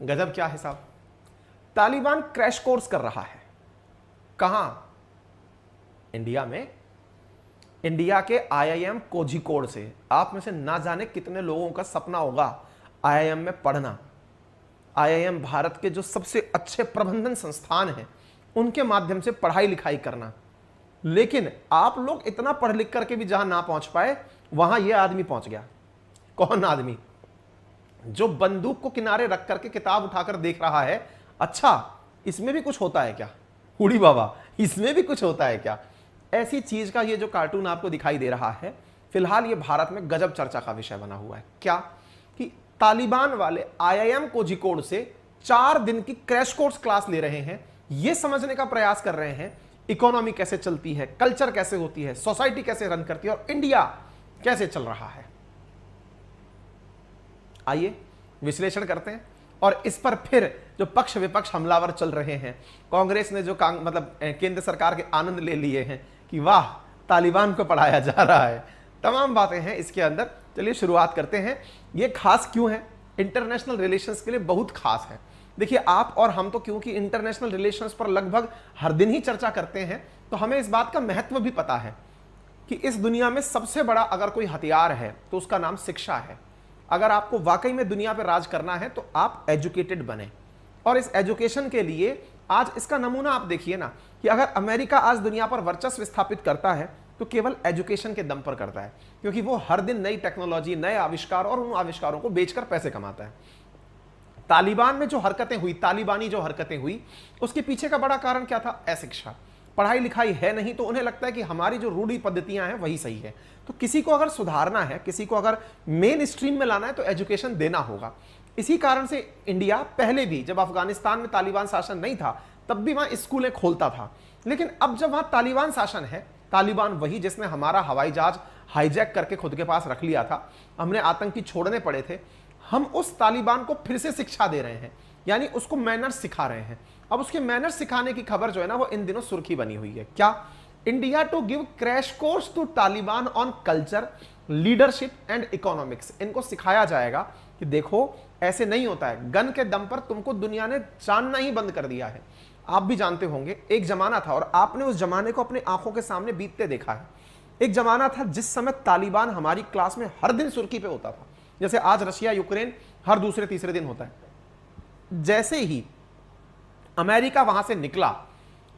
गजब क्या हिसाब। तालिबान क्रैश कोर्स कर रहा है कहां? इंडिया में। इंडिया के आईआईएम कोझिकोड से। आप में से ना जाने कितने लोगों का सपना होगा आईआईएम में पढ़ना। आईआईएम भारत के जो सबसे अच्छे प्रबंधन संस्थान हैं उनके माध्यम से पढ़ाई लिखाई करना। लेकिन आप लोग इतना पढ़ लिख करके भी जहां ना पहुंच पाए, वहां यह आदमी पहुंच गया। कौन आदमी? जो बंदूक को किनारे रख करके किताब उठाकर देख रहा है, अच्छा इसमें भी कुछ होता है क्या? हुडी बाबा, इसमें भी कुछ होता है क्या? ऐसी चीज का ये जो कार्टून आपको दिखाई दे रहा है, फिलहाल ये भारत में गजब चर्चा का विषय बना हुआ है। क्या कि तालिबान वाले आईआईएम कोझिकोड से 4 दिन की क्रैश कोर्स क्लास ले रहे हैं, ये समझने का प्रयास कर रहे हैं इकोनॉमी कैसे चलती है, कल्चर कैसे होती है, सोसाइटी कैसे रन करती है और इंडिया कैसे चल रहा है। आइए विश्लेषण करते हैं। और इस पर फिर जो पक्ष विपक्ष हमलावर चल रहे हैं, कांग्रेस ने जो मतलब केंद्र सरकार के आनंद ले लिए हैं कि वाह तालिबान को पढ़ाया जा रहा है, तमाम बातें हैं इसके अंदर। चलिए शुरुआत करते हैं। ये खास क्यों है? इंटरनेशनल रिलेशंस के लिए बहुत खास है। देखिए आप और हम तो क्योंकि इंटरनेशनल रिलेशंस पर लगभग हर दिन ही चर्चा करते हैं, तो हमें इस बात का महत्व भी पता है कि इस दुनिया में सबसे बड़ा अगर कोई हथियार है तो उसका नाम शिक्षा है। अगर आपको वाकई में दुनिया पर राज करना है तो आप एजुकेटेड बने। और इस एजुकेशन के लिए आज इसका नमूना आप देखिए ना कि अगर अमेरिका आज दुनिया पर वर्चस्व स्थापित करता है तो केवल एजुकेशन के दम पर करता है, क्योंकि वो हर दिन नई टेक्नोलॉजी, नए आविष्कार और उन आविष्कारों को बेचकर पैसे कमाता है। तालिबान में जो हरकतें हुई, तालिबानी जो हरकतें हुई, उसके पीछे का बड़ा कारण क्या था? अशिक्षा। पढ़ाई लिखाई है नहीं, तो उन्हें लगता है कि हमारी जो रूढ़ी पद्धतियां हैं वही सही है। तो किसी को अगर सुधारना है, किसी को अगर मेन स्ट्रीम में लाना है तो एजुकेशन देना होगा। इसी कारण से इंडिया पहले भी, जब अफगानिस्तान में तालिबान शासन नहीं था, तब भी वहां स्कूलें खोलता था। लेकिन अब जब वहां तालिबान शासन है, तालिबान वही जिसने हमारा हवाई जहाज हाईजैक करके खुद के पास रख लिया था, हमने आतंकी छोड़ने पड़े थे, हम उस तालिबान को फिर से शिक्षा दे रहे हैं, यानी उसको मैनर्स सिखा रहे हैं। अब उसके मैनर्स सिखाने की खबर जो है ना, वो इन दिनों सुर्खी बनी हुई है। क्या? India to give crash course to Taliban on culture, leadership and economics. इनको सिखाया जाएगा कि देखो ऐसे नहीं होता है, गन के दम पर तुमको दुनिया ने जानना ही बंद कर दिया है। आप भी जानते होंगे एक जमाना था, और आपने उस जमाने को अपने आंखों के सामने बीतते देखा है। एक जमाना था जिस समय तालिबान हमारी क्लास में हर दिन सुर्खी पे होता था, जैसे आज रशिया यूक्रेन हर दूसरे तीसरे दिन होता है। जैसे ही अमेरिका वहां से निकला,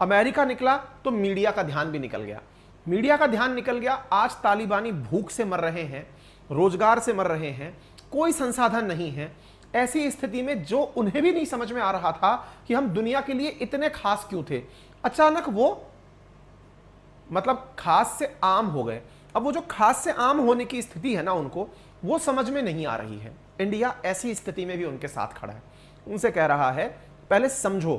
अमेरिका निकला तो मीडिया का ध्यान भी निकल गया। मीडिया का ध्यान निकल गया। आज तालिबानी भूख से मर रहे हैं, रोजगार से मर रहे हैं, कोई संसाधन नहीं है। ऐसी स्थिति में जो उन्हें भी नहीं समझ में आ रहा था कि हम दुनिया के लिए इतने खास क्यों थे, अचानक वो मतलब खास से आम हो गए। अब वो जो खास से आम होने की स्थिति है ना, उनको वो समझ में नहीं आ रही है। इंडिया ऐसी स्थिति में भी उनके साथ खड़ा है, उनसे कह रहा है पहले समझो,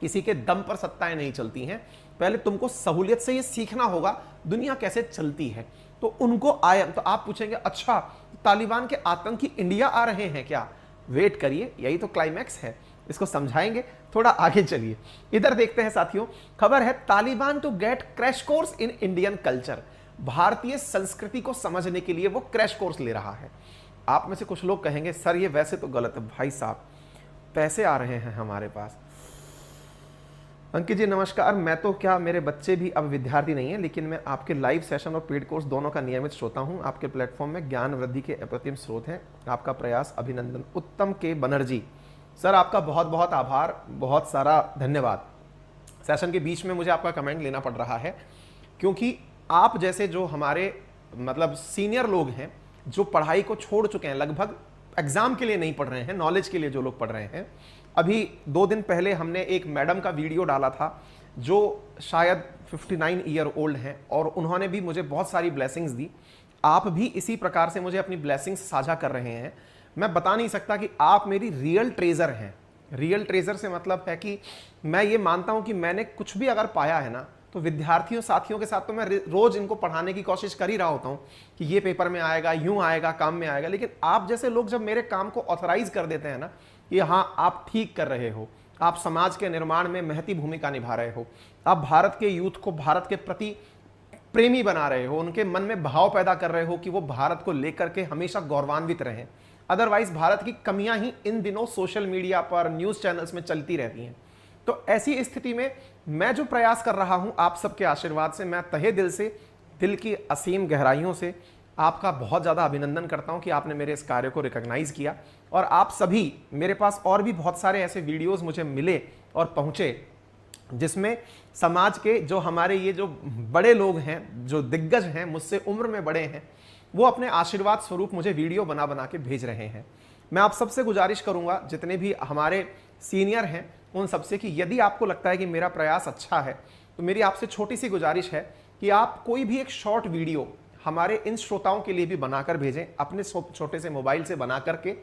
किसी के दम पर सत्ताएं नहीं चलती हैं, पहले तुमको सहूलियत से ये सीखना होगा दुनिया कैसे चलती है। तो उनको आया, तो आप पूछेंगे अच्छा तालिबान के आतंकी इंडिया आ रहे हैं क्या? वेट करिए, यही तो क्लाइमैक्स है, इसको समझाएंगे। थोड़ा आगे चलिए, इधर देखते हैं साथियों। खबर है Taliban to get crash course in Indian culture. भारतीय संस्कृति को समझने के लिए वो क्रैश कोर्स ले रहा है। आप में से कुछ लोग कहेंगे सर ये वैसे तो गलत है। भाई साहब, पैसे आ रहे हैं हमारे पास। अंकित जी नमस्कार। मैं तो क्या, मेरे बच्चे भी अब विद्यार्थी नहीं है, लेकिन मैं आपके लाइव सेशन और पेड कोर्स दोनों का नियमित श्रोता हूं। आपके प्लेटफॉर्म में ज्ञान वृद्धि के अप्रतिम स्रोत हैं। आपका प्रयास अभिनंदन। उत्तम के बनर्जी सर, आपका बहुत बहुत आभार, बहुत सारा धन्यवाद। सेशन के बीच में मुझे आपका कमेंट लेना पड़ रहा है, क्योंकि आप जैसे जो हमारे मतलब सीनियर लोग हैं, जो पढ़ाई को छोड़ चुके हैं, लगभग एग्जाम के लिए नहीं पढ़ रहे हैं, नॉलेज के लिए जो लोग पढ़ रहे हैं। अभी 2 दिन पहले हमने एक मैडम का वीडियो डाला था जो शायद 59 ईयर ओल्ड हैं, और उन्होंने भी मुझे बहुत सारी ब्लेसिंग्स दी। आप भी इसी प्रकार से मुझे अपनी ब्लेसिंग्स साझा कर रहे हैं। मैं बता नहीं सकता कि आप मेरी रियल ट्रेजर हैं। रियल ट्रेजर से मतलब है कि मैं ये मानता हूं कि मैंने कुछ भी अगर पाया है ना, तो विद्यार्थियों साथियों के साथ तो मैं रोज इनको पढ़ाने की कोशिश कर ही रहा होता हूं कि ये पेपर में आएगा, यूं आएगा, काम में आएगा। लेकिन आप जैसे लोग जब मेरे काम को ऑथराइज कर देते हैं ना, ये हाँ आप ठीक कर रहे हो, आप समाज के निर्माण में महती भूमिका निभा रहे हो, आप भारत के यूथ को भारत के प्रति प्रेमी बना रहे हो, उनके मन में भाव पैदा कर रहे हो कि वो भारत को लेकर के हमेशा गौरवान्वित रहें। अदरवाइज भारत की कमियां ही इन दिनों सोशल मीडिया पर, न्यूज चैनल्स में चलती रहती हैं। तो ऐसी स्थिति में मैं जो प्रयास कर रहा हूं आप सबके आशीर्वाद से, मैं तहे दिल से, दिल की असीम गहराइयों से आपका बहुत ज़्यादा अभिनंदन करता हूं कि आपने मेरे इस कार्य को रिकॉग्नाइज किया। और आप सभी, मेरे पास और भी बहुत सारे ऐसे वीडियोस मुझे मिले और पहुंचे जिसमें समाज के जो हमारे ये जो बड़े लोग हैं, जो दिग्गज हैं, मुझसे उम्र में बड़े हैं, वो अपने आशीर्वाद स्वरूप मुझे वीडियो बना बना के भेज रहे हैं। मैं आप सबसे गुजारिश करूंगा, जितने भी हमारे सीनियर हैं उन सबसे, कि यदि आपको लगता है कि मेरा प्रयास अच्छा है तो मेरी आपसे छोटी सी गुजारिश है कि आप कोई भी एक शॉर्ट वीडियो हमारे इन श्रोताओं के लिए भी बनाकर भेजें, अपने छोटे से मोबाइल से बना करके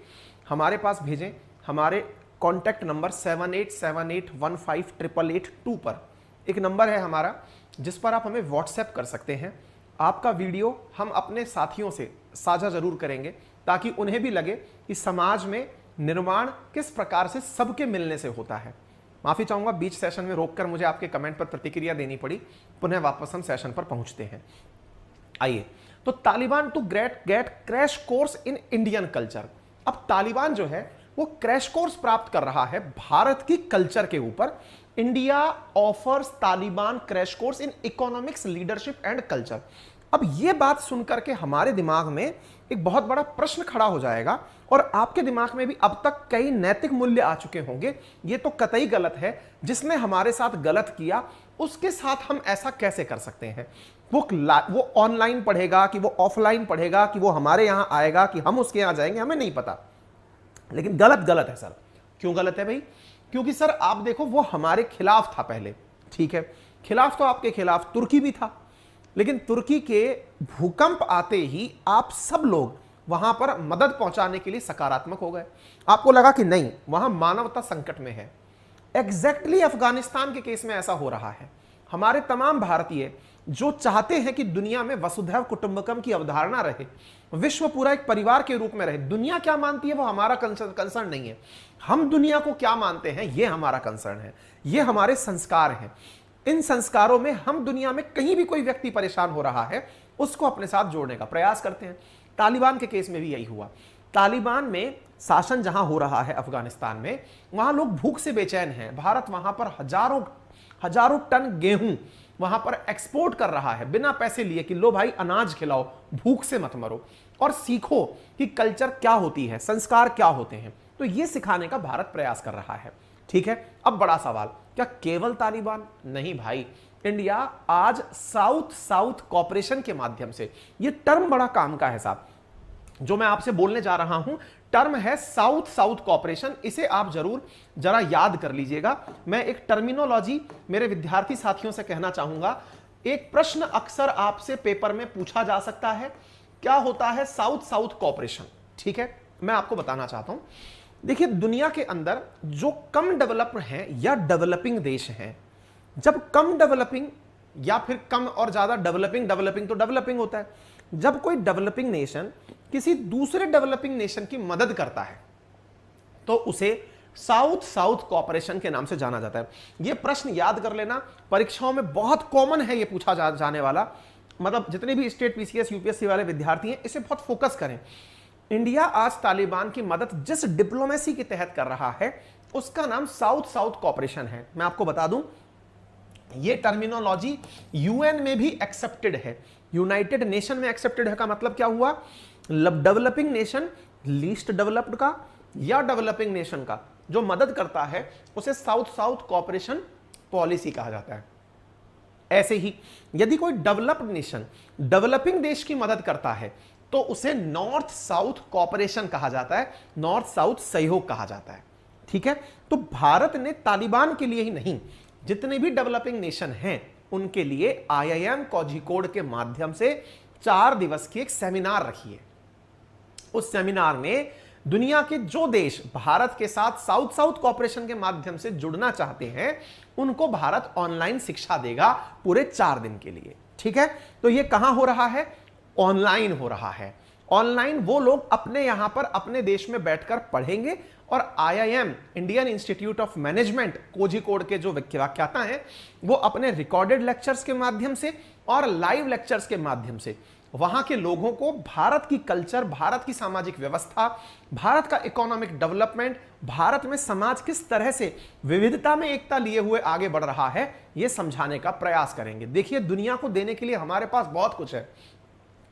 हमारे पास भेजें। हमारे कॉन्टैक्ट नंबर 7878158882 पर एक नंबर है हमारा, जिस पर आप हमें व्हाट्सएप कर सकते हैं। आपका वीडियो हम अपने साथियों से साझा जरूर करेंगे ताकि उन्हें भी लगे कि समाज में निर्माण किस प्रकार से सबके मिलने से होता है। माफी चाहूंगा, बीच सेशन में रोककर मुझे आपके कमेंट पर प्रतिक्रिया देनी पड़ी। पुनः वापस हम सेशन पर पहुंचते हैं। आइए, तो Taliban to get crash course in Indian culture. अब तालिबान जो है वो क्रैश कोर्स प्राप्त कर रहा है भारत की कल्चर के ऊपर। India offers Taliban crash course in economics, leadership and culture. अब यह बात सुनकर के हमारे दिमाग में एक बहुत बड़ा प्रश्न खड़ा हो जाएगा, और आपके दिमाग में भी अब तक कई नैतिक मूल्य आ चुके होंगे। यह तो कतई गलत है, जिसने हमारे साथ गलत किया उसके साथ हम ऐसा कैसे कर सकते हैं। वो ऑनलाइन पढ़ेगा कि वो ऑफलाइन पढ़ेगा कि वो हमारे यहां आएगा कि हम उसके यहां जाएंगे, हमें नहीं पता, लेकिन गलत है सर। क्यों गलत है भाई? क्योंकि सर आप देखो, वो हमारे खिलाफ था पहले, ठीक है, खिलाफ तो आपके खिलाफ तुर्की भी था, लेकिन तुर्की के भूकंप आते ही आप सब लोग वहां पर मदद पहुंचाने के लिए सकारात्मक हो गए। आपको लगा कि नहीं, वहां मानवता संकट में है। एग्जैक्टली अफगानिस्तान के केस में ऐसा हो रहा है। हमारे तमाम भारतीय जो चाहते हैं कि दुनिया में वसुधैव कुटुंबकम की अवधारणा रहे, विश्व पूरा एक परिवार के रूप में रहे, दुनिया क्या मानती है वो हमारा कंसर्न नहीं है, हम दुनिया को क्या मानते हैं ये हमारा कंसर्न है, ये हमारे संस्कार हैं। इन संस्कारों में हम दुनिया में कहीं भी कोई व्यक्ति परेशान हो रहा है उसको अपने साथ जोड़ने का प्रयास करते हैं। तालिबान के केस में भी यही हुआ। तालिबान में शासन जहां हो रहा है अफगानिस्तान में, वहां लोग भूख से बेचैन हैं। भारत वहां पर हजारों टन गेहूं वहां पर एक्सपोर्ट कर रहा है बिना पैसे लिए कि लो भाई अनाज खिलाओ, भूख से मत मरो और सीखो कि कल्चर क्या होती है, संस्कार क्या होते हैं। तो ये सिखाने का भारत प्रयास कर रहा है, ठीक है। अब बड़ा सवाल, क्या केवल तालिबान? नहीं भाई, इंडिया आज साउथ साउथ कॉपरेशन के माध्यम से, ये टर्म बड़ा काम का है साहब, जो मैं आपसे बोलने जा रहा हूं टर्म है साउथ साउथ कॉपरेशन। इसे आप जरूर जरा याद कर लीजिएगा। मैं एक टर्मिनोलॉजी मेरे विद्यार्थी साथियों से कहना चाहूंगा। एक प्रश्न अक्सर आपसे पेपर में पूछा जा सकता है, क्या होता है साउथ साउथ कॉपरेशन, ठीक है। मैं आपको बताना चाहता हूं, देखिए दुनिया के अंदर जो कम डेवलप्ड हैं या डेवलपिंग देश हैं, जब कम डेवलपिंग या फिर कम और ज्यादा डेवलपिंग तो डेवलपिंग होता है, जब कोई डेवलपिंग नेशन किसी दूसरे डेवलपिंग नेशन की मदद करता है तो उसे साउथ साउथ कॉपरेशन के नाम से जाना जाता है। यह प्रश्न याद कर लेना, परीक्षाओं में बहुत कॉमन है, यह पूछा जाने वाला। मतलब जितने भी स्टेट पीसीएस यूपीएससी वाले विद्यार्थी हैं, इसे बहुत फोकस करें। इंडिया आज तालिबान की मदद जिस डिप्लोमेसी के तहत कर रहा है उसका नाम साउथ साउथ कॉपरेशन है। मैं आपको बता दूं, यह टर्मिनोलॉजी यूएन में भी एक्सेप्टेड है, यूनाइटेड नेशन में एक्सेप्टेड है। का मतलब क्या हुआ? डेवलपिंग नेशन लीस्ट डेवलप्ड का या डेवलपिंग नेशन का जो मदद करता है उसे साउथ साउथ कॉपरेशन पॉलिसी कहा जाता है। ऐसे ही यदि कोई डेवलप्ड नेशन डेवलपिंग देश की मदद करता है तो उसे नॉर्थ साउथ कॉपरेशन कहा जाता है, नॉर्थ साउथ सहयोग कहा जाता है, ठीक है। तो भारत ने तालिबान के लिए ही नहीं, जितने भी डेवलपिंग नेशन हैं उनके लिए आईआईएम कोझिकोड के माध्यम से 4 दिवस की एक सेमिनार रखी है। उस सेमिनार में दुनिया के जो देश भारत के साथ साउथ साउथ कॉपरेशन के माध्यम से जुड़ना चाहते हैं उनको भारत ऑनलाइन शिक्षा देगा पूरे 4 दिन के लिए, ठीक है। तो यह कहां हो रहा है? ऑनलाइन हो रहा है। ऑनलाइन वो लोग अपने यहां पर अपने देश में बैठकर पढ़ेंगे और IIM Indian institute of management Kozhikode के जो व्याख्याता हैं वो अपने रिकॉर्डेड लेक्चर्स के माध्यम से और लाइव लेक्चर्स के माध्यम से वहां के लोगों को भारत की कल्चर, भारत की सामाजिक व्यवस्था, भारत का इकोनॉमिक डेवलपमेंट, भारत में समाज किस तरह से विविधता में एकता लिए हुए आगे बढ़ रहा है, यह समझाने का प्रयास करेंगे। देखिए, दुनिया को देने के लिए हमारे पास बहुत कुछ है।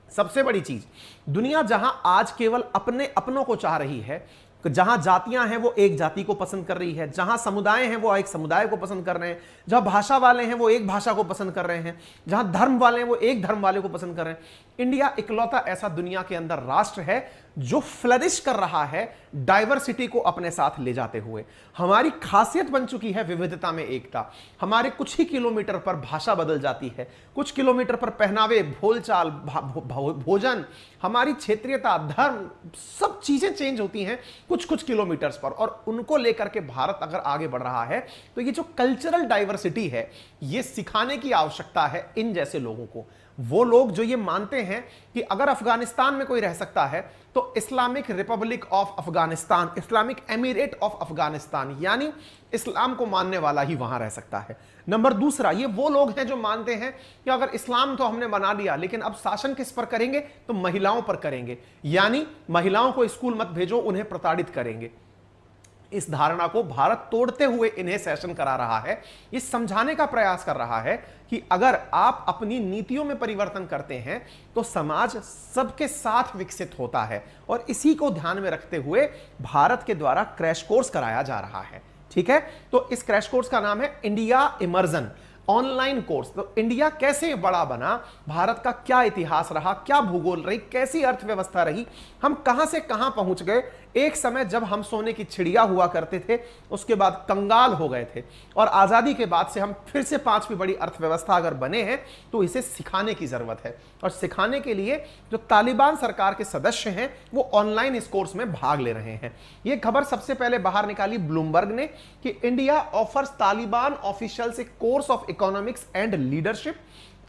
सबसे बड़ी चीज, दुनिया जहां आज केवल अपने अपनों को चाह रही है, जहां जातियां हैं वो एक जाति को पसंद कर रही है, जहां समुदाय हैं वो एक समुदाय को पसंद कर रहे हैं, जहां भाषा वाले हैं वो एक भाषा को पसंद कर रहे हैं, जहां धर्म वाले हैं वो एक धर्म वाले को पसंद कर रहे हैं। इंडिया इकलौता ऐसा दुनिया के अंदर राष्ट्र है जो फ्लरिश कर रहा है डाइवर्सिटी को अपने साथ ले जाते हुए। हमारी खासियत बन चुकी है विविधता में एकता। हमारे कुछ ही किलोमीटर पर भाषा बदल जाती है, कुछ किलोमीटर पर पहनावे, बोलचाल, भोजन, हमारी क्षेत्रीयता, धर्म, सब चीजें चेंज होती हैं कुछ कुछ किलोमीटर्स पर। और उनको लेकर के भारत अगर आगे बढ़ रहा है तो ये जो कल्चरल डाइवर्सिटी है, ये सिखाने की आवश्यकता है इन जैसे लोगों को। वो लोग जो ये मानते हैं कि अगर अफगानिस्तान में कोई रह सकता है तो Islamic Republic of Afghanistan, Islamic emirate of Afghanistan, यानी इस्लाम को मानने वाला ही वहां रह सकता है। नंबर दूसरा, ये वो लोग हैं जो मानते हैं कि अगर इस्लाम तो हमने बना लिया, लेकिन अब शासन किस पर करेंगे, तो महिलाओं पर करेंगे, यानी महिलाओं को स्कूल मत भेजो, उन्हें प्रताड़ित करेंगे। इस धारणा को भारत तोड़ते हुए इन्हें सेशन करा रहा है, ये समझाने का प्रयास कर रहा है कि अगर आप अपनी नीतियों में परिवर्तन करते हैं तो समाज सबके साथ विकसित होता है। और इसी को ध्यान में रखते हुए भारत के द्वारा क्रैश कोर्स कराया जा रहा है। ठीक है, तो इस क्रैश कोर्स का नाम है इंडिया इमर्जन ऑनलाइन कोर्स। तो इंडिया कैसे बड़ा बना, भारत का क्या इतिहास रहा, क्या भूगोल रही, कैसी अर्थव्यवस्था रही, हम कहां से कहां पहुंच गए। एक समय जब हम सोने की चिड़िया हुआ करते थे, उसके बाद कंगाल हो गए थे, और आजादी के बाद से हम फिर से पांचवी बड़ी अर्थव्यवस्था अगर बने हैं, तो इसे सिखाने की जरूरत है। और सिखाने के लिए जो तालिबान सरकार के सदस्य हैं वो ऑनलाइन इस कोर्स में भाग ले रहे हैं। यह खबर सबसे पहले बाहर निकाली ब्लूमबर्ग ने कि India offers Taliban officials a course of economics and leadership.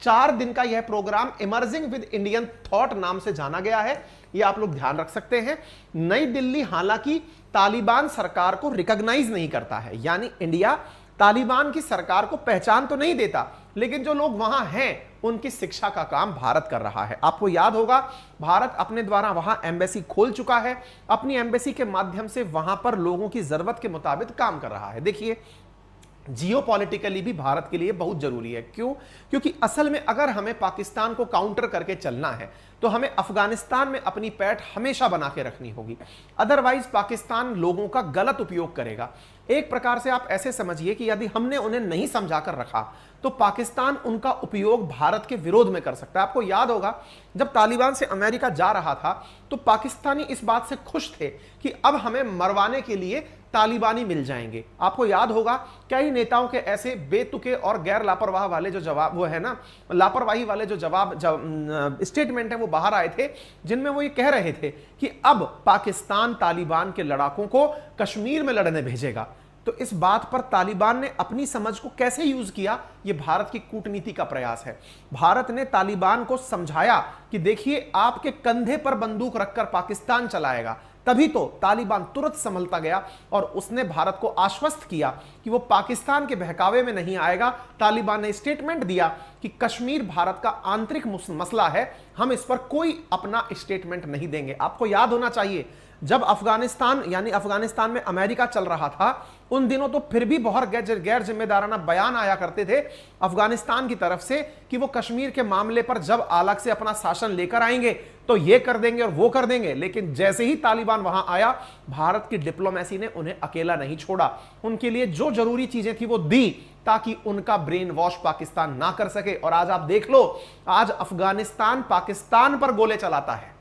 4 दिन का यह programme emerging with Indian thought नाम से जाना गया है, ये आप लोग ध्यान रख सकते हैं। नई दिल्ली हालांकि तालिबान सरकार को रिकॉग्नाइज नहीं करता है, यानी इंडिया तालिबान की सरकार को पहचान तो नहीं देता, लेकिन जो लोग वहां हैं उनकी शिक्षा का काम भारत कर रहा है। आपको याद होगा, भारत अपने द्वारा वहां एम्बेसी खोल चुका है, अपनी एम्बेसी के माध्यम से वहां पर लोगों की जरूरत के मुताबिक काम कर रहा है। देखिए, जियोपॉलिटिकली भी भारत के लिए बहुत जरूरी है। क्यों? क्योंकि असल में अगर हमें पाकिस्तान को काउंटर करके चलना है तो हमें अफगानिस्तान में अपनी पैठ हमेशा बना के रखनी होगी, अदरवाइज पाकिस्तान लोगों का गलत उपयोग करेगा। एक प्रकार से आप ऐसे समझिए कि यदि हमने उन्हें नहीं समझा कर रखा तो पाकिस्तान उनका उपयोग भारत के विरोध में कर सकता है। आपको याद होगा, जब तालिबान से अमेरिका जा रहा था तो पाकिस्तानी इस बात से खुश थे कि अब हमें मरवाने के लिए तालिबानी मिल जाएंगे। आपको याद होगा, कई नेताओं के ऐसे बेतुके और गैर लापरवाह वाले जो जवाब, वो है ना, लापरवाही वाले जो जवाब स्टेटमेंट है वो बाहर आए थे, जिनमें वो ये कह रहे थे कि अब पाकिस्तान तालिबान के लड़ाकों को कश्मीर में लड़ने भेजेगा। तो इस बात पर तालिबान ने अपनी समझ को कैसे यूज किया, यह भारत की कूटनीति का प्रयास है। भारत ने तालिबान को समझाया कि देखिए, आपके कंधे पर बंदूक रखकर पाकिस्तान चलाएगा, तभी तो तालिबान तुरंत संभलता गया और उसने भारत को आश्वस्त किया कि वो पाकिस्तान के बहकावे में नहीं आएगा। तालिबान ने स्टेटमेंट दिया कि कश्मीर भारत का आंतरिक मसला है, हम इस पर कोई अपना स्टेटमेंट नहीं देंगे। आपको याद होना चाहिए, जब अफगानिस्तान यानी अफगानिस्तान में अमेरिका चल रहा था, उन दिनों तो फिर भी बहुत गैर जिम्मेदाराना बयान आया करते थे अफगानिस्तान की तरफ से कि वो कश्मीर के मामले पर जब अलग से अपना शासन लेकर आएंगे तो ये कर देंगे और वो कर देंगे। लेकिन जैसे ही तालिबान वहां आया, भारत की डिप्लोमेसी ने उन्हें अकेला नहीं छोड़ा, उनके लिए जो जरूरी चीजें थी वो दी ताकि उनका ब्रेन वॉश पाकिस्तान ना कर सके। और आज आप देख लो, आज अफगानिस्तान पाकिस्तान पर गोले चलाता है,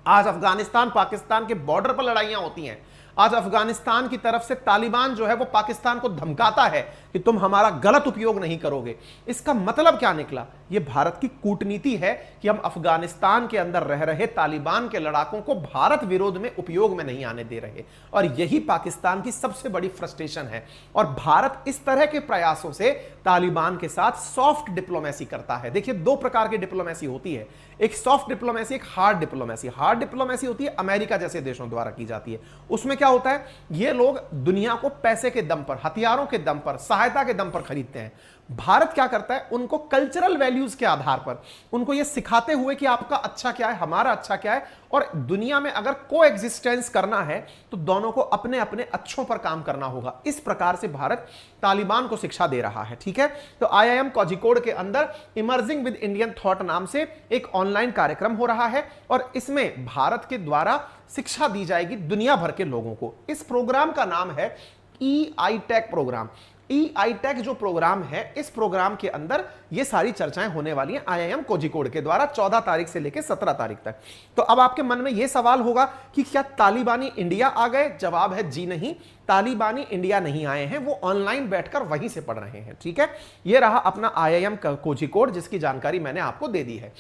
आज अफगानिस्तान पाकिस्तान के बॉर्डर पर लड़ाइयां होती हैं, आज अफगानिस्तान की तरफ से तालिबान जो है वो पाकिस्तान को धमकाता है कि तुम हमारा गलत उपयोग नहीं करोगे। इसका मतलब क्या निकला? यह भारत की कूटनीति है कि हम अफगानिस्तान के अंदर रह रहे तालिबान के लड़ाकों को भारत विरोध में उपयोग में नहीं आने दे रहे, और यही पाकिस्तान की सबसे बड़ी फ्रस्ट्रेशन है। और भारत इस तरह के प्रयासों से तालिबान के साथ सॉफ्ट डिप्लोमेसी करता है। देखिए, 2 प्रकार की डिप्लोमेसी होती है, एक सॉफ्ट डिप्लोमेसी, एक हार्ड डिप्लोमेसी। हार्ड डिप्लोमेसी होती है अमेरिका जैसे देशों द्वारा की जाती है। उसमें क्या होता है, ये लोग दुनिया को पैसे के दम पर, हथियारों के दम पर, सहायता के दम पर खरीदते हैं। भारत क्या करता है, उनको कल्चरल वैल्यूज के आधार पर उनको यह सिखाते हुए कि आपका अच्छा क्या है, हमारा अच्छा क्या है, और दुनिया में अगर को एग्जिस्टेंस करना है तो दोनों को अपने अपने अच्छों पर काम करना होगा। इस प्रकार से भारत तालिबान को शिक्षा दे रहा है। ठीक है, तो IIM कोझिकोड के अंदर इमर्जिंग विद इंडियन थॉट नाम से एक ऑनलाइन कार्यक्रम हो रहा है और इसमें भारत के द्वारा शिक्षा दी जाएगी दुनिया भर के लोगों को। इस प्रोग्राम का नाम है EITech प्रोग्राम। EITech जो प्रोग्राम है, इस प्रोग्राम के अंदर ये सारी चर्चाएं होने वाली हैं IIM कोझिकोड के द्वारा 14 तारीख से लेकर 17 तारीख तक। तो अब आपके मन में यह सवाल होगा कि क्या तालिबानी इंडिया आ गए? जवाब है जी नहीं, तालिबानी इंडिया नहीं आए हैं, वो ऑनलाइन बैठकर वहीं से पढ़ रहे हैं। ठीक है, यह रहा अपना IIM कोझिकोड जिसकी जानकारी मैंने आपको दे दी है।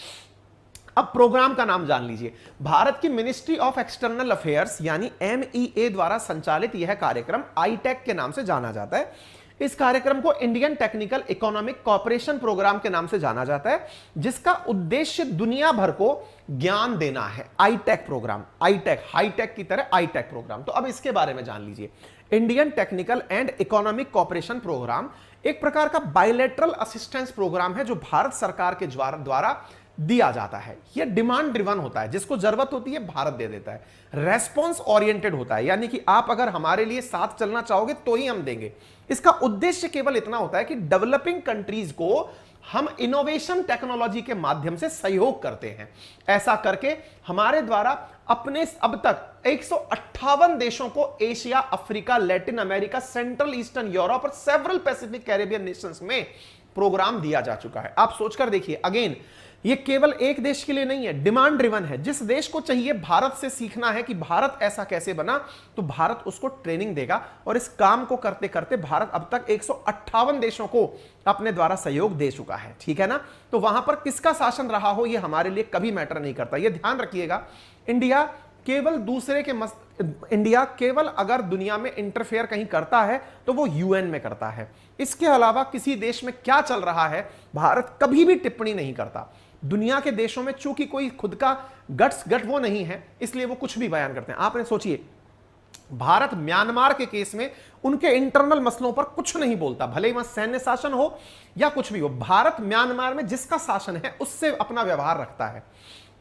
अब प्रोग्राम का नाम जान लीजिए। भारत की मिनिस्ट्री ऑफ एक्सटर्नल अफेयर्स यानी MEA द्वारा संचालित यह कार्यक्रम ITech के नाम से जाना जाता है। इस कार्यक्रम को Indian technical economic corporation programme के नाम से जाना जाता है, जिसका उद्देश्य दुनिया भर को ज्ञान देना है। ITech प्रोग्राम, ITech हाईटेक की तरह ITech प्रोग्राम। तो अब इसके बारे में जान लीजिए। Indian technical and economic corporation programme एक प्रकार का बायलैटरल असिस्टेंस प्रोग्राम है जो भारत सरकार के द्वारा दिया जाता है। यह डिमांड ड्रिवन होता है, जिसको जरूरत होती है भारत दे देता है। रेस्पॉन्स ओरिएंटेड होता है, यानी कि आप अगर हमारे लिए साथ चलना चाहोगे तो ही हम देंगे। इसका उद्देश्य केवल इतना होता है कि डेवलपिंग कंट्रीज को हम इनोवेशन टेक्नोलॉजी के माध्यम से सहयोग करते हैं। ऐसा करके हमारे द्वारा अपने अब तक 158 देशों को Asia, Africa, Latin America, central eastern Europe और सेवरल पैसिफिक कैरेबियन नेशंस में प्रोग्राम दिया जा चुका है। आप सोचकर देखिए, अगेन ये केवल एक देश के लिए नहीं है, डिमांड ड्रिवन है। जिस देश को चाहिए भारत से सीखना है कि भारत ऐसा कैसे बना, तो भारत उसको ट्रेनिंग देगा। और इस काम को करते करते भारत अब तक 158 देशों को अपने द्वारा सहयोग दे चुका है। ठीक है ना, तो वहां पर किसका शासन रहा हो, यह हमारे लिए कभी मैटर नहीं करता। यह ध्यान रखिएगा, इंडिया केवल अगर दुनिया में इंटरफेयर कहीं करता है तो वो UN में करता है। इसके अलावा किसी देश में क्या चल रहा है भारत कभी भी टिप्पणी नहीं करता। दुनिया के देशों में चूंकि कोई खुद का गट वो नहीं है, इसलिए वो कुछ भी बयान करते हैं। आपने सोचिए, भारत म्यांमार के केस में उनके इंटरनल मसलों पर कुछ नहीं बोलता, भले ही वहां सैन्य शासन हो या कुछ भी हो। भारत म्यांमार में जिसका शासन है उससे अपना व्यवहार रखता है।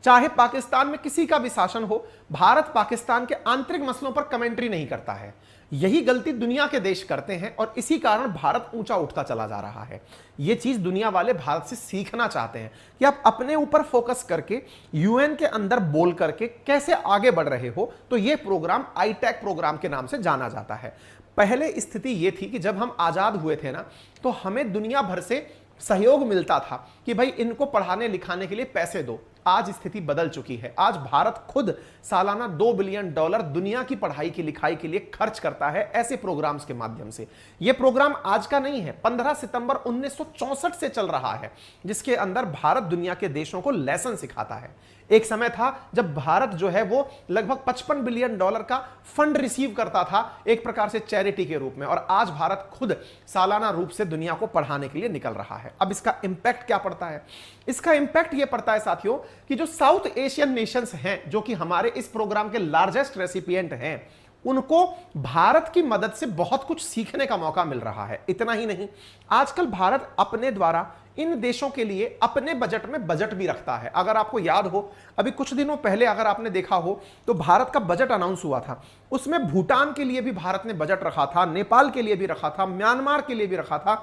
चाहे पाकिस्तान में किसी का भी शासन हो, भारत पाकिस्तान के आंतरिक मसलों पर कमेंट्री नहीं करता है। यही गलती दुनिया के देश करते हैं और इसी कारण भारत ऊंचा उठता चला जा रहा है। यह चीज दुनिया वाले भारत से सीखना चाहते हैं कि आप अपने ऊपर फोकस करके UN के अंदर बोल करके कैसे आगे बढ़ रहे हो। तो यह प्रोग्राम ITech प्रोग्राम के नाम से जाना जाता है। पहले स्थिति यह थी कि जब हम आजाद हुए थे ना, तो हमें दुनिया भर से सहयोग मिलता था कि भाई इनको पढ़ाने लिखाने के लिए पैसे दो। आज स्थिति बदल चुकी है। आज भारत खुद सालाना $2 बिलियन दुनिया की पढ़ाई की लिखाई के लिए खर्च करता है ऐसे प्रोग्राम्स के माध्यम से। यह प्रोग्राम आज का नहीं है, 15 सितंबर 1964 से चल रहा है, जिसके अंदर भारत दुनिया के देशों को लेसन सिखाता है। एक समय था जब भारत जो है वो लगभग $55 बिलियन का फंड रिसीव करता था एक प्रकार से चैरिटी के रूप में, और आज भारत खुद सालाना रूप से दुनिया को पढ़ाने के लिए निकल रहा है। अब इसका इंपैक्ट क्या पड़ता है? इसका इंपैक्ट यह पड़ता है साथियों कि जो साउथ एशियन नेशंस हैं, जो कि हमारे इस प्रोग्राम के लार्जेस्ट रेसिपिएंट हैं, उनको भारत की मदद से बहुत कुछ सीखने का मौका मिल रहा है। इतना ही नहीं, आजकल भारत अपने द्वारा इन देशों के लिए अपने बजट में बजट भी रखता है। अगर आपको याद हो, अभी कुछ दिनों पहले अगर आपने देखा हो तो भारत का बजट अनाउंस हुआ था, उसमें भूटान के लिए भी भारत ने बजट रखा था, नेपाल के लिए भी रखा था, म्यांमार के लिए भी रखा था,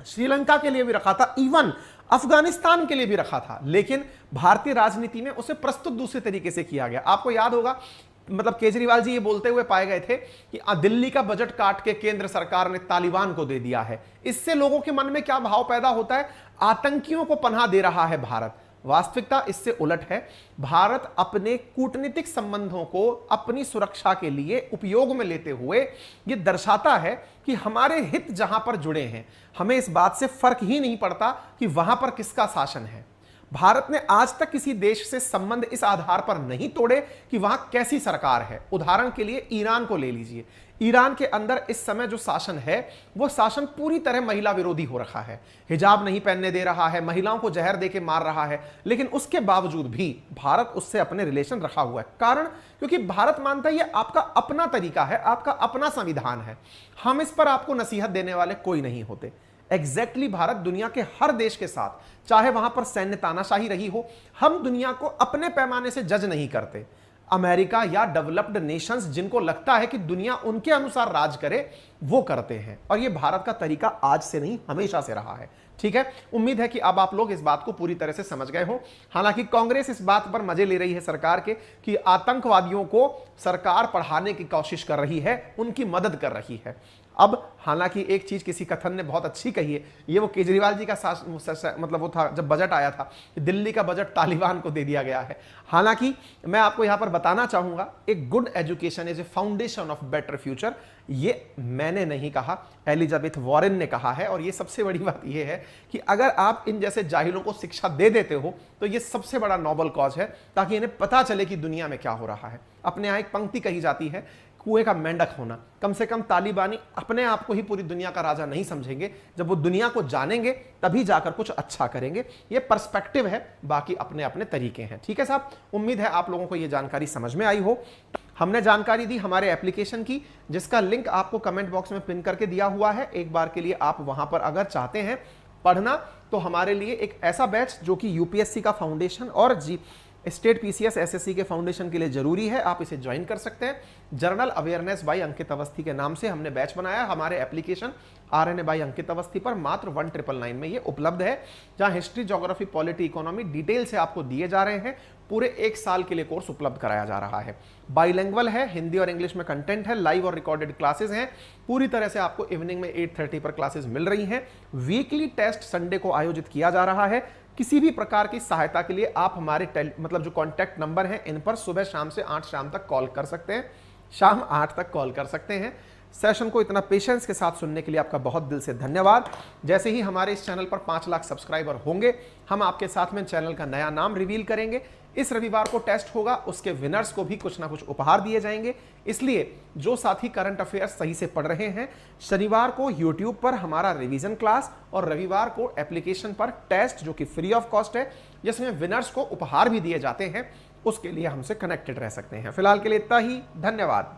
श्रीलंका के लिए भी रखा था, इवन अफगानिस्तान के लिए भी रखा था। लेकिन भारतीय राजनीति में उसे प्रस्तुत दूसरे तरीके से किया गया। आपको याद होगा, मतलब केजरीवाल जी ये बोलते हुए पाए गए थे कि दिल्ली का बजट काट के केंद्र सरकार ने तालिबान को दे दिया है। इससे लोगों के मन में क्या भाव पैदा होता है? आतंकियों को पनाह दे रहा है भारत। वास्तविकता इससे उलट है। भारत अपने कूटनीतिक संबंधों को अपनी सुरक्षा के लिए उपयोग में लेते हुए यह दर्शाता है कि हमारे हित जहां पर जुड़े हैं, हमें इस बात से फर्क ही नहीं पड़ता कि वहां पर किसका शासन है। भारत ने आज तक किसी देश से संबंध इस आधार पर नहीं तोड़े कि वहां कैसी सरकार है। उदाहरण के लिए ईरान को ले लीजिए। ईरान के अंदर इस समय जो शासन है वो शासन पूरी तरह महिला विरोधी हो रखा है, हिजाब नहीं पहनने दे रहा है, महिलाओं को जहर देके मार रहा है, लेकिन उसके बावजूद भी भारत उससे अपने रिलेशन रखा हुआ है। कारण क्योंकि भारत मानता है ये आपका अपना तरीका है, आपका अपना संविधान है, हम इस पर आपको नसीहत देने वाले कोई नहीं होते। एग्जैक्टली भारत दुनिया के हर देश के साथ, चाहे वहां पर सैन्य तानाशाही रही हो, हम दुनिया को अपने पैमाने से जज नहीं करते। अमेरिका या डेवलप्ड नेशंस जिनको लगता है कि दुनिया उनके अनुसार राज करे, वो करते हैं, और ये भारत का तरीका आज से नहीं हमेशा से रहा है। ठीक है, उम्मीद है कि अब आप लोग इस बात को पूरी तरह से समझ गए हो। हालांकि कांग्रेस इस बात पर मजे ले रही है सरकार के कि आतंकवादियों को सरकार पढ़ाने की कोशिश कर रही है, उनकी मदद कर रही है। अब हालांकि एक चीज किसी कथन ने बहुत अच्छी कही है, ये वो केजरीवाल जी का मतलब वो था जब बजट आया था कि दिल्ली का बजट तालिबान को दे दिया गया है। हालांकि मैं आपको यहां पर बताना चाहूंगा, एक good education is a foundation of better future, ये मैंने नहीं कहा, एलिजाबेथ वॉरेन ने कहा है। और ये सबसे बड़ी बात ये है कि अगर आप इन जैसे जाहिलों को शिक्षा दे देते हो तो ये सबसे बड़ा नोबल कॉज है, ताकि इन्हें पता चले कि दुनिया में क्या हो रहा है। अपने यहां एक पंक्ति कही जाती है, कुएं का मेंढक होना। कम से कम तालिबानी अपने आप को ही पूरी दुनिया का राजा नहीं समझेंगे, जब वो दुनिया को जानेंगे तभी जाकर कुछ अच्छा करेंगे। ये पर्सपेक्टिव है, बाकी अपने अपने तरीके हैं। ठीक है साहब, उम्मीद है आप लोगों को ये जानकारी समझ में आई हो। हमने जानकारी दी हमारे एप्लीकेशन की, जिसका लिंक आपको कमेंट बॉक्स में पिन करके दिया हुआ है। एक बार के लिए आप वहां पर अगर चाहते हैं पढ़ना, तो हमारे लिए एक ऐसा बैच जो कि यूपीएससी का फाउंडेशन और स्टेट पीसीएस एसएससी के फाउंडेशन के लिए जरूरी है, आप इसे ज्वाइन कर सकते हैं। जर्नल अवेयरनेस बाय अंकित अवस्थी के नाम से हमने बैच बनाया। हमारे एप्लीकेशन आरएनए बाय अंकित अवस्थी पर मात्र 1999 में ये उपलब्ध है, जहां history, geography, polity, economy detail से आपको दिए जा रहे हैं। पूरे 1 साल के लिए कोर्स उपलब्ध कराया जा रहा है। बाइलिंगुअल है, हिंदी और इंग्लिश में कंटेंट है, लाइव और रिकॉर्डेड क्लासेस हैं। पूरी तरह से आपको इवनिंग में 8:30 पर क्लासेस मिल रही हैं। वीकली टेस्ट संडे को आयोजित किया जा रहा है। किसी भी प्रकार की सहायता के लिए आप हमारे जो कॉन्टैक्ट नंबर हैं, इन पर सुबह शाम से 8 शाम तक कॉल कर सकते हैं, शाम 8 तक कॉल कर सकते हैं। सेशन को इतना पेशेंस के साथ सुनने के लिए आपका बहुत दिल से धन्यवाद। जैसे ही हमारे इस चैनल पर 5 लाख सब्सक्राइबर होंगे, हम आपके साथ में चैनल का नया नाम रिवील करेंगे। इस रविवार को टेस्ट होगा, उसके विनर्स को भी कुछ ना कुछ उपहार दिए जाएंगे। इसलिए जो साथी करंट अफेयर्स सही से पढ़ रहे हैं, शनिवार को यूट्यूब पर हमारा रिवीजन क्लास और रविवार को एप्लीकेशन पर टेस्ट जो कि फ्री ऑफ कॉस्ट है, जिसमें विनर्स को उपहार भी दिए जाते हैं, उसके लिए हमसे कनेक्टेड रह सकते हैं। फिलहाल के लिए इतना ही, धन्यवाद।